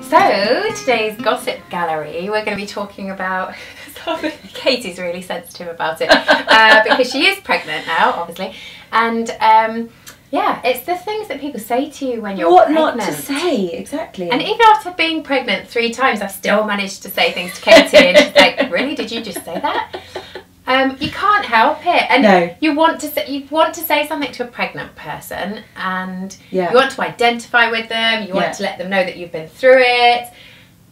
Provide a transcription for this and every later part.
So, today's gossip gallery, we're going to be talking about... Katie's really sensitive about it because she is pregnant now, obviously. And yeah, it's the things that people say to you when you're pregnant. What not to say, exactly. And even after being pregnant 3 times, I've still managed to say things to Katie and she's like, really, did you just say that? You can't help it, and no. you want to say something to a pregnant person, and yeah. you want to identify with them. You want to let them know that you've been through it.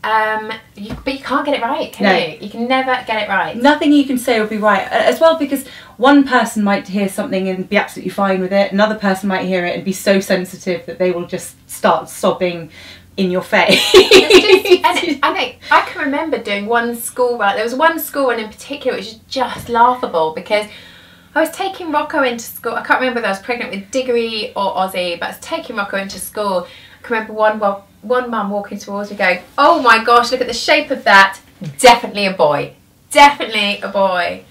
But you can't get it right, can you? You can never get it right. Nothing you can say will be right, as well, because one person might hear something and be absolutely fine with it. Another person might hear it and be so sensitive that they will just start sobbing in your face. I can remember doing one school run. There was one school run in particular which is just laughable because I was taking Rocco into school. I can't remember whether I was pregnant with Diggory or Ozzy, but I was taking Rocco into school. I can remember one mum walking towards me going, "Oh my gosh, look at the shape of that. Definitely a boy. Definitely a boy."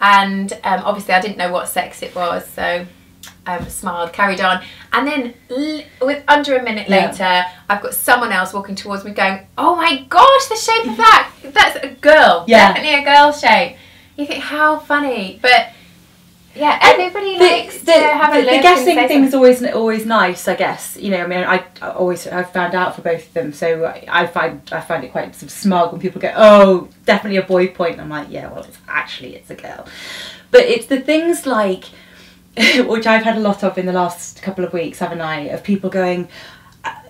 And obviously I didn't know what sex it was, so smiled, carried on, and then with under a minute later I've got someone else walking towards me going, "Oh my gosh, the shape of that, that's a girl, definitely a girl shape." You think, how funny, but yeah, everybody likes to have a look. The guessing thing is always nice, I guess. You know, I mean, I've found out for both of them, so I find it quite sort of smug when people go, "Oh, definitely a boy point." I'm like, yeah, well, it's a girl. But it's the things like, which I've had a lot of in the last couple of weeks, haven't I, of people going,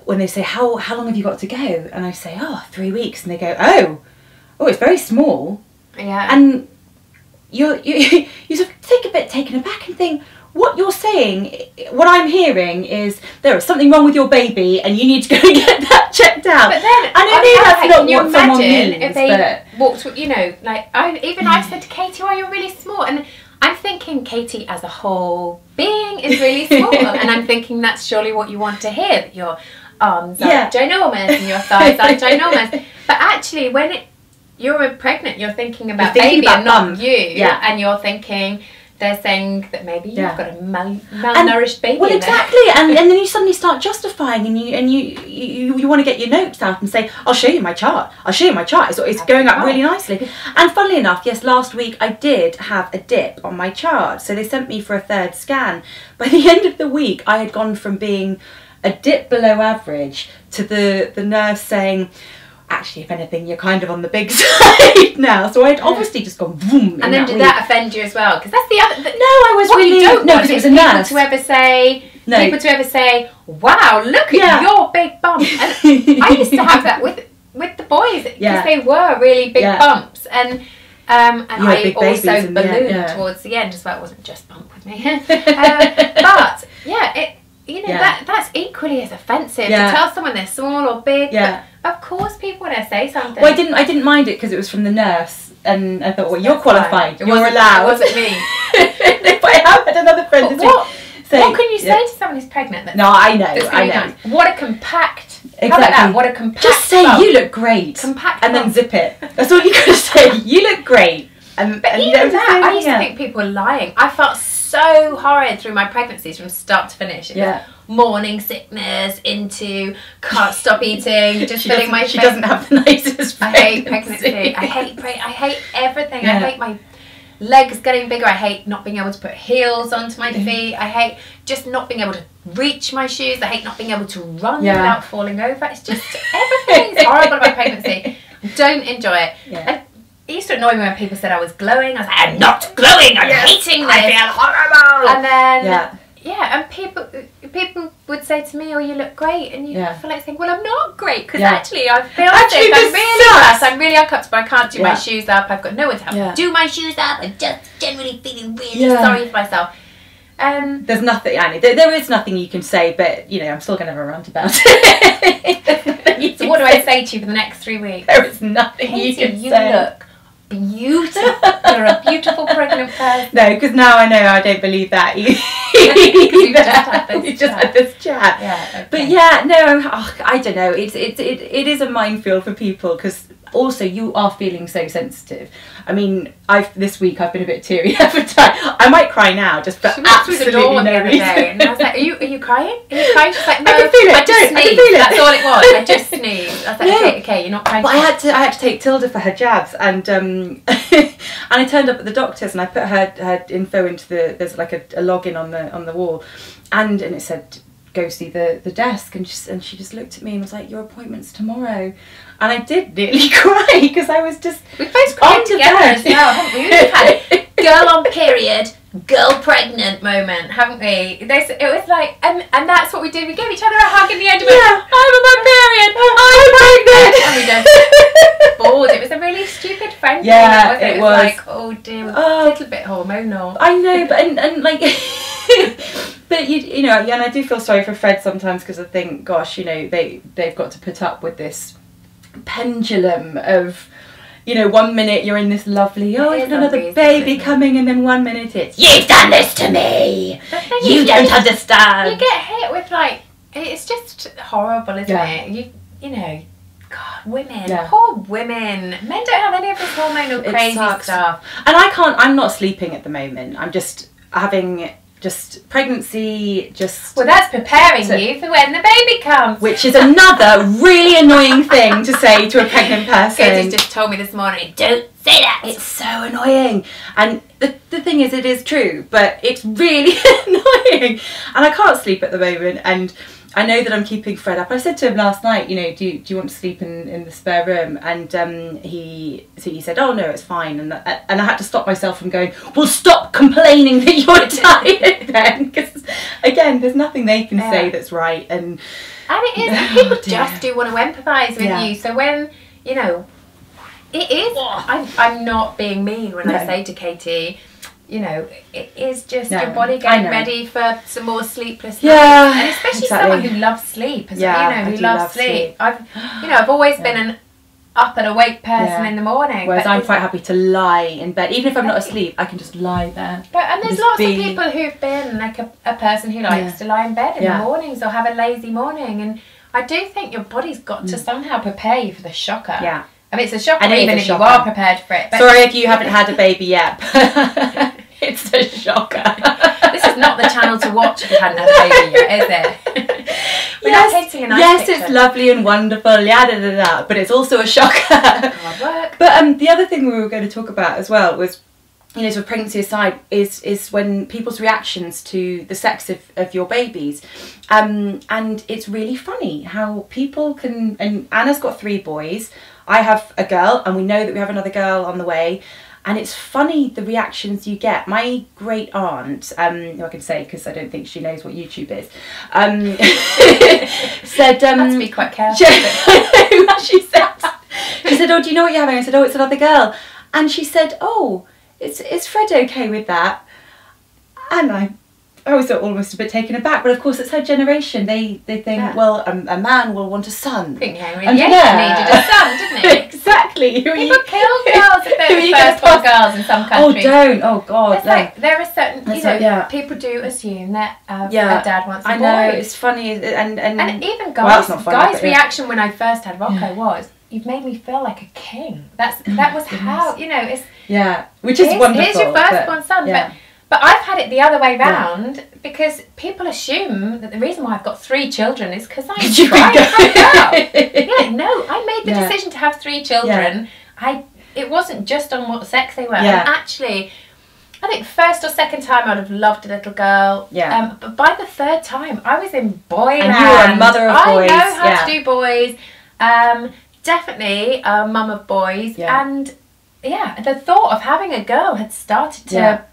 when they say, how long have you got to go? And I say, 3 weeks. And they go, oh, it's very small. Yeah. And you sort of take a bit taken aback and think, what you're saying, what I'm hearing is there is something wrong with your baby and you need to go and get that checked out. But then, I know that's not what someone means. If they walked, you know, like I've said to Katie, "Oh, you're really small," and I'm thinking Katie as a whole being is really small, and I'm thinking that's surely what you want to hear, that your arms are ginormous and your thighs are ginormous. But actually, when you're pregnant, you're thinking about baby and not you, and you're thinking they're saying that maybe you've got a malnourished baby. Well, exactly, and then you suddenly start justifying, and you want to get your notes out and say, "I'll show you my chart. I'll show you my chart. It's going up really nicely." And funnily enough, yes, last week I did have a dip on my chart, so they sent me for a 3rd scan. By the end of the week, I had gone from being a dip below average to the nurse saying, "Actually, if anything, you're kind of on the big side now." So I'd obviously just gone boom. And then did that offend you as well? Because that's the other. No, I was really no, because it was a nurse. People to ever say, "Wow, look at your big bump." And I used to have that with the boys because they were really big bumps, and I also ballooned towards the end as well. It wasn't just bump with me, but yeah, that's equally as offensive to tell someone they're small or big. But of course, people want to say something. Well, I didn't mind it because it was from the nurse, and I thought, well, you're qualified. You're allowed. It wasn't me. If I have had another friend this week. What can you say to someone who's pregnant? No, I know. Nice? What a compact. Exactly. How about that? What a compact. Just say you look great. Compact. And then zip it. That's all you got to say. You look great. But even that, I used to think people were lying. I felt so horrid through my pregnancies from start to finish. It was morning sickness into can't stop eating, just filling my face. She doesn't have the nicest pregnancy. I hate pregnancy. I hate everything. I hate my legs getting bigger. I hate not being able to put heels onto my feet. I hate just not being able to reach my shoes. I hate not being able to run without falling over. It's just everything's horrible about pregnancy. Don't enjoy it. It used to annoy me when people said I was glowing. I was like, "I'm not glowing. I'm hating this. I feel horrible." And then and people would say to me, "Oh, you look great," and you feel like saying, "Well, I'm not great because actually I feel sick. I'm really fast. I'm really uncomfortable. I can't do my shoes up. I've got no one to help do my shoes up. I'm just generally feeling really sorry for myself." There's nothing, Annie. There is nothing you can say, but you know, I'm still going to have a rant about it. So what do I say to you for the next 3 weeks? There is nothing you can say. You look beautiful. You're a beautiful pregnant person. No, because now I know I don't believe that. We just had this chat. Yeah, okay. But yeah, no, I don't know. It is a minefield for people because Also, you are feeling so sensitive. I mean, this week I've been a bit teary, haven't I? I might cry now, just for absolutely no reason. And I was like, are you crying? Are you crying? She's like, no, I can feel it. I just sneezed. That's all it was. I just sneezed. I was like, okay, you're not crying. But I had to take Tilda for her jabs, and and I turned up at the doctor's, and I put her info into there's like a login on the wall, and it said, go see the desk, and she just looked at me and was like, your appointment's tomorrow. And I did nearly cry because I was just... We've both cried together as well, haven't we? We've had a girl on period, girl pregnant moment, haven't we? It was like, and that's what we did. We gave each other a hug in the end. I'm on my period. I'm pregnant. And we just bored. It was a really stupid friendship. Yeah, It was like, oh dear, a little bit hormonal. I know, but and like... But you know, and I do feel sorry for Fred sometimes, because I think, gosh, you know, they've got to put up with this pendulum of, you know, 1 minute you're in this lovely, I've got another baby coming, and then 1 minute it's, you've done this to me, you don't understand. You get hit with, like, it's just horrible, isn't it? You know, God, women, poor women. Men don't have any of this hormonal crazy stuff. And I'm not sleeping at the moment. I'm just having... just pregnancy, well, that's preparing you for when the baby comes, which is another really annoying thing to say to a pregnant person. Katy's just told me this morning, don't say that. It's so annoying, and the thing is, it is true, but it's really annoying, and I can't sleep at the moment, and I know that I'm keeping Fred up. I said to him last night, you know, do you want to sleep in the spare room? And he said, oh no, it's fine. And I had to stop myself from going, well, stop complaining that you're tired then, because again, there's nothing they can say that's right. And it is, and people just do want to empathise with you. So when, you know, it is, I'm not being mean when I say to Katy, you know, it is just your body getting ready for some more sleepless nights. And especially someone who loves sleep, you know, who loves sleep. I've always been an up and awake person in the morning. Whereas I'm quite happy to lie in bed. Even if I'm not asleep, I can just lie there. And there's lots of people who've been like a person who likes to lie in bed in the mornings or have a lazy morning. And I do think your body's got to somehow prepare you for the shocker. Yeah. I mean, it's a shocker even if you are prepared for it. But sorry if you haven't had a baby yet. It's a shocker. This is not the channel to watch if you hadn't had a baby yet, is it? Yes, it's lovely and wonderful, but it's also a shocker. Hard work. But the other thing we were going to talk about as well was, you know, sort of pregnancy aside, is when people's reactions to the sex of your babies. And it's really funny how people can, and Anna's got 3 boys, I have a girl, and we know that we have another girl on the way. And it's funny the reactions you get. My great aunt, who I can say because I don't think she knows what YouTube is, said, have to be quite careful. She said, oh, do you know what you're having? I said, oh, it's another girl. And she said, oh, is Fred okay with that? And I was almost a bit taken aback, but of course it's her generation. They think, well, a man will want a son. I think Henry VIII needed a son, didn't he? Exactly. People kill girls if they're the firstborn girls in some countries. Oh, don't. Oh, God. It's like, there are certain, you know, people do assume that a dad wants a boy. I know, it's funny. And even guys' reaction when I first had Rocco was, you've made me feel like a king. That was how, you know, it's... Yeah, which is wonderful. Here's your firstborn son, but I've had it the other way round because people assume that the reason why I've got 3 children is because I'm trying to find out. I made the decision to have 3 children. It wasn't just on what sex they were. And actually, I think first or second time I'd have loved a little girl. But by the 3rd time, I was in boyland. And you were a mother of boys. I know how to do boys. Definitely a mum of boys. And the thought of having a girl had started to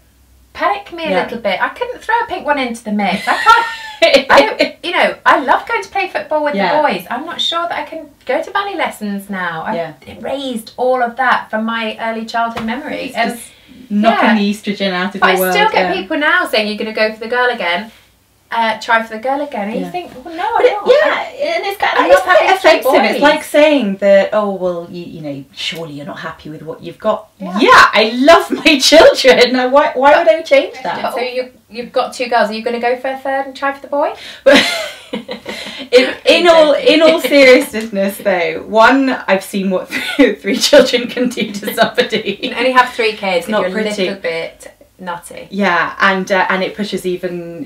panic me a little bit. I couldn't throw a pink one into the mix. I can't. You know, I love going to play football with the boys. I'm not sure that I can go to ballet lessons now. I've erased all of that from my early childhood memory. And knocking the estrogen out of your world. But I still get people now saying you're going to go for the girl again. Try for the girl again, and you think, well, no, I'm not. And it's quite offensive. It's like saying that, oh, well, you know, surely you're not happy with what you've got. Yeah, I love my children. Why would I change that? So you've got 2 girls. Are you going to go for a 3rd and try for the boy? In in all seriousness though, one, I've seen what 3 children can do to somebody. You can only have 3 kids if Not you're pretty. a little bit nutty. Yeah, and it pushes even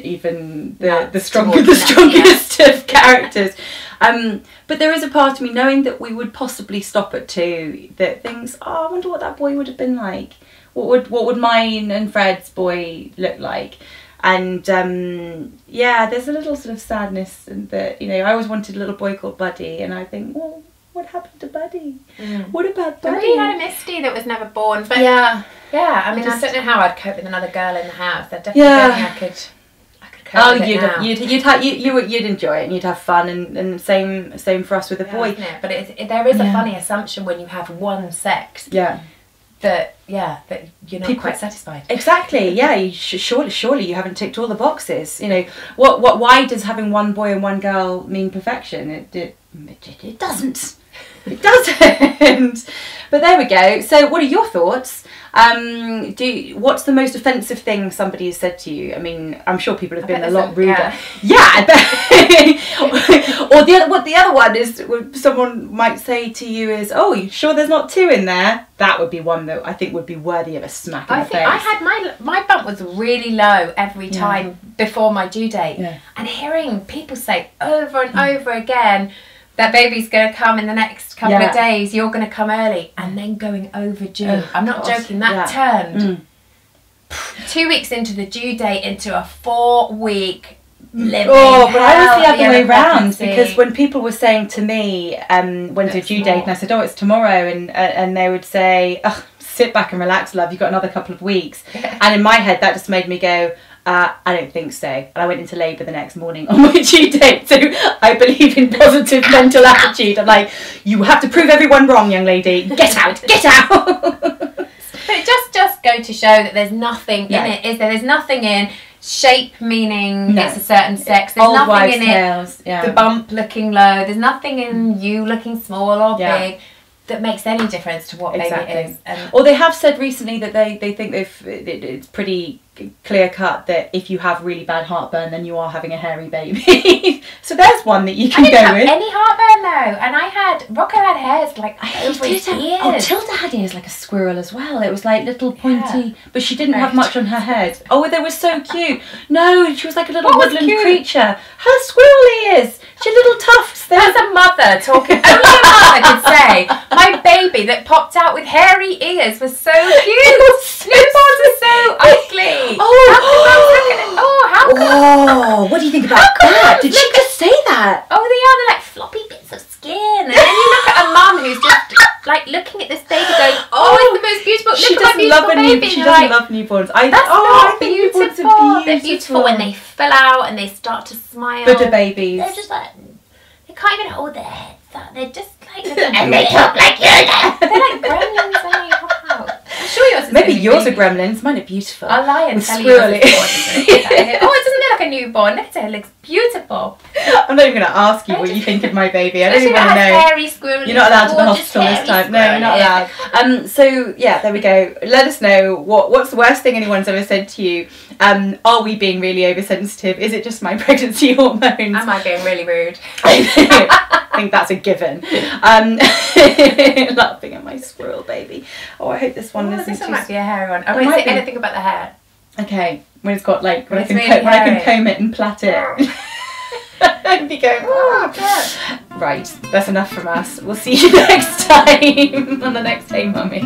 the Nuts strongest of characters. But there is a part of me, knowing that we would possibly stop at 2, that thinks, oh, I wonder what that boy would have been like. What would mine and Fred's boy look like? And yeah, there's a little sort of sadness in that, you know, I always wanted a little boy called Buddy, and I think, well, what happened to Buddy? What about Buddy? We had a Misty that was never born, but yeah, I mean, I don't know how I'd cope with another girl in the house. I definitely don't think I could cope with it now. You'd enjoy it, and you'd have fun, and same for us with a boy. Isn't it? But there is a funny assumption when you have one sex. Yeah. That you're not quite satisfied. Exactly. Yeah. Surely you haven't ticked all the boxes. You know what? Why does having one boy and one girl mean perfection? It doesn't. It doesn't. But there we go. So, what are your thoughts? What's the most offensive thing somebody has said to you? I mean, I'm sure people have been a lot ruder. Yeah, I bet. Or the other one is, someone might say to you is, "Oh, you sure there's not 2 in there?" That would be one that I think would be worthy of a smack in the face. I had my bump was really low every time before my due date, and hearing people say over and over again, that baby's going to come in the next couple of days, you're going to come early, and then going overdue. I'm not joking, that turned 2 weeks into the due date into a 4-week living. Oh, but I was the other way round, because when people were saying to me, when's your due date, and I said, oh, it's tomorrow, and they would say, oh, sit back and relax, love, you've got another couple of weeks. And in my head, that just made me go, I don't think so. And I went into labour the next morning on my due date. So I believe in positive mental attitude. I'm like, you have to prove everyone wrong, young lady. Get out, get out. But it just go to show that there's nothing in it, is there? There's nothing in shape, meaning it's a certain sex. There's nothing in it, the bump looking low. There's nothing in you looking small or big that makes any difference to what baby is. Or they have said recently that they think it's pretty clear cut that if you have really bad heartburn, then you are having a hairy baby. So there's one that you can go with. I didn't have any heartburn though, and Rocco had hairs like over his ears. Oh, Tilda had ears like a squirrel as well. It was like little pointy, but she didn't have much on her head. Oh, they were so cute. No, she was like a little woodland creature. Her squirrel ears. She had little tufts there. As a mother talking, only a mother could say, my baby that popped out with hairy ears was so cute. Newborns are so ugly. Oh, what do you think about that? Did she just say that? Oh, they're like floppy bits of skin. And then you look at a mum who's just like looking at this baby going, oh, it's the most beautiful. She doesn't love newborns. I think newborns are beautiful. They're beautiful when they fill out and they start to smile. Buddha babies. They're just like, they can't even hold their heads up. They're just like, and they talk like Yoda. They're like gremlins when they pop out. I'm sure yours is maybe yours are gremlins. Mine are beautiful. I'll lie and tell you yours is gorgeous. Oh, it doesn't look like a newborn. Look at it. It looks beautiful. I'm not even going to ask you what you think of my baby. I don't even want to know. Hairy, squirrely, you're not allowed to the hospital this time. No, you're not allowed. So yeah, there we go. Let us know what's the worst thing anyone's ever said to you. Are we being really oversensitive? Is it just my pregnancy hormones? Am I being really rude? I think that's a given. Laughing at my squirrel baby. Oh, I hope this one isn't this one might be a hairy one. I won't say anything about the hair. Okay, when it's got like when I can comb it and plait it. I'd be going, oh God. Right, that's enough from us. We'll see you next time on the next Hey Mummy.